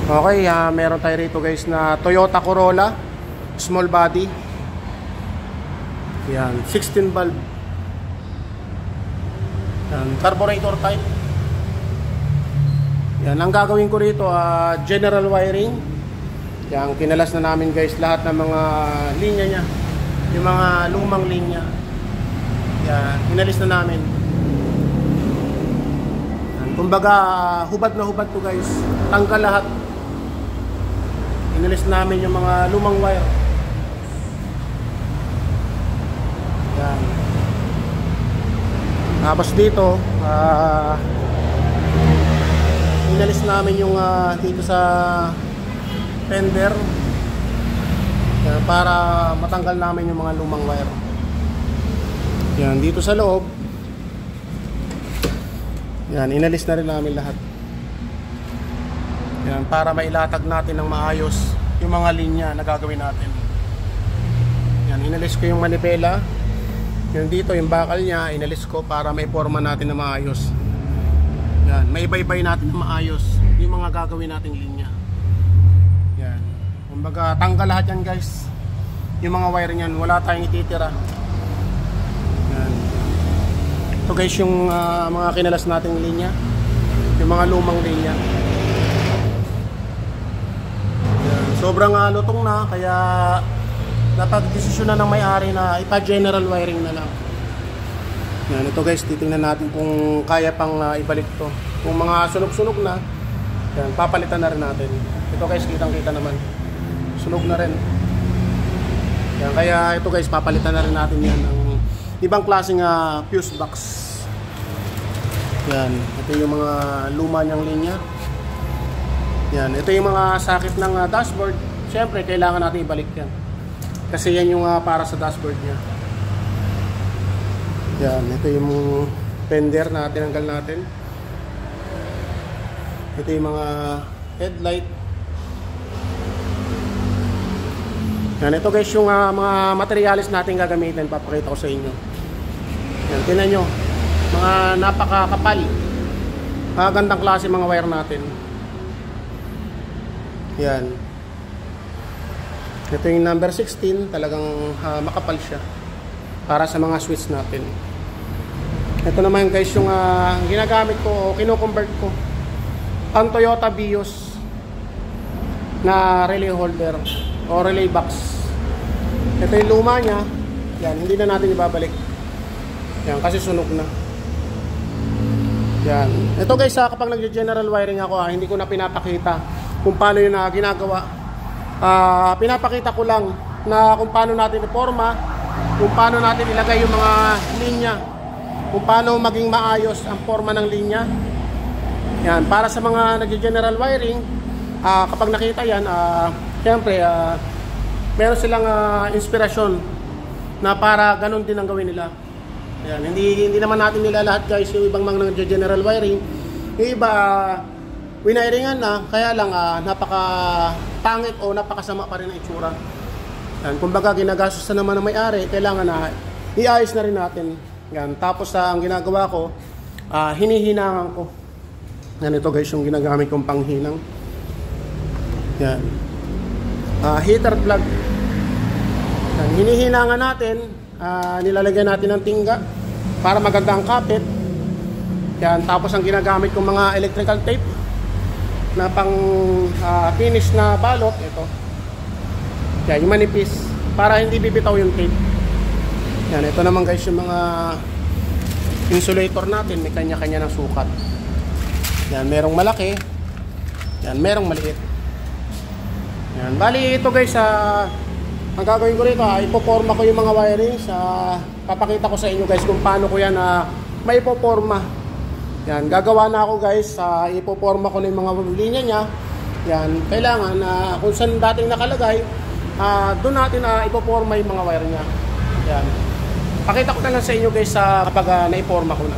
Okay, meron tayo rito guys na Toyota Corolla small body. Yan, 16 valve. Yan, carburetor type. Yan, ang gagawin ko rito general wiring. Yan, kinalas na namin guys lahat ng mga linya niya, yung mga lumang linya. Yan, inalis na namin. Yan, kumbaga hubad na hubad to guys, tanggal lahat. Inalis namin yung mga lumang wire. Yan. Tapos dito inalis namin yung dito sa fender. Yan, para matanggal namin yung mga lumang wire. Yan, dito sa loob. Yan, inalis na rin namin lahat. Yan, para mailatag natin ng maayos yung mga linya na gagawin natin. Yan, inalis ko yung manipela. Yung dito, yung bakal niya, inalis ko para may forma natin na maayos. Yan, may iba-ibay natin na maayos yung mga gagawin nating linya. Yan, kumbaga tanggal lahat yan guys. Yung mga wire niyan, wala tayong ititira. Yan. Ito guys yung mga kinalas nating linya, yung mga lumang linya. Sobrang lutong na, kaya napag-desisyon na ng may-ari na ipa-general wiring na lang. Yan, ito guys, titingnan natin kung kaya pang ibalik to. Kung mga sunog-sunog na, yan, papalitan na rin natin. Ito guys, kitang-kita naman. Sunog na rin. Yan, kaya ito guys, papalitan na rin natin yan ng ibang klaseng fuse box. Yan, ito yung mga luma niyang linya. Yan, ito yung mga sakit ng dashboard. Siyempre, kailangan natin ibalik yan. Kasi yan yung para sa dashboard niya. Yan, ito yung fender na tinanggal natin. Ito yung mga headlight. Yan, ito guys yung mga materialis natin gagamitin. Papakita ko sa inyo. Yan, tinan nyo. Mga napakakapal. Gandang klase mga wire natin. Yan. Ito yung number 16, talagang makapal siya para sa mga switch natin. Ito naman guys yung ginagamit ko o kino-convert ko. Ang Toyota Vios na relay holder o relay box. Ito yung luma niya. Yan, hindi na natin ibabalik. Yan, kasi sunog na. Yan. Ito guys, kapag nag-general wiring ako, hindi ko na pinapakita kung paano yun ginagawa. Pinapakita ko lang na kung paano natin iporma, kung paano natin ilagay yung mga linya, kung paano maging maayos ang forma ng linya. Yan, para sa mga nag-general wiring, kapag nakita yan, siyempre meron silang inspirasyon na para ganun din ang gawin nila. Yan, hindi naman natin nila lahat guys, yung ibang mga nag-general wiring, yung iba winaringan na, kaya lang napaka-pangit o napakasama pa rin ang itsura. Yan, kumbaga ginagastos na naman ng may-ari, kailangan na iayos na rin natin. Yan, tapos ang ginagawa ko, hinihinangan ko. Yan, ito guys yung ginagamit kong panghinang. Yan. Heater plug. Yan, hinihinangan natin, nilalagyan natin ng tingga para maganda ang kapit. Yan, tapos ang ginagamit kong mga electrical tape na pang finish na balot, ito. Yan, yung manipis para hindi bibitaw yung tape. Yan, ito naman guys yung mga insulator natin, may kanya-kanya ng sukat. Yan, merong malaki. Yan, merong maliit. Yan, bali ito guys, ang gagawin ko rito, ipoporma ko yung mga wirings. Papakita ko sa inyo guys kung paano ko yan may ipoporma. Yan, gagawa na ako guys, ipoporma ko na yung mga linya niya. Yan, kailangan kung saan dating nakalagay, doon natin ipoporma yung mga wire niya. Yan. Pakita ko na lang sa inyo guys kapag naiporma ko na.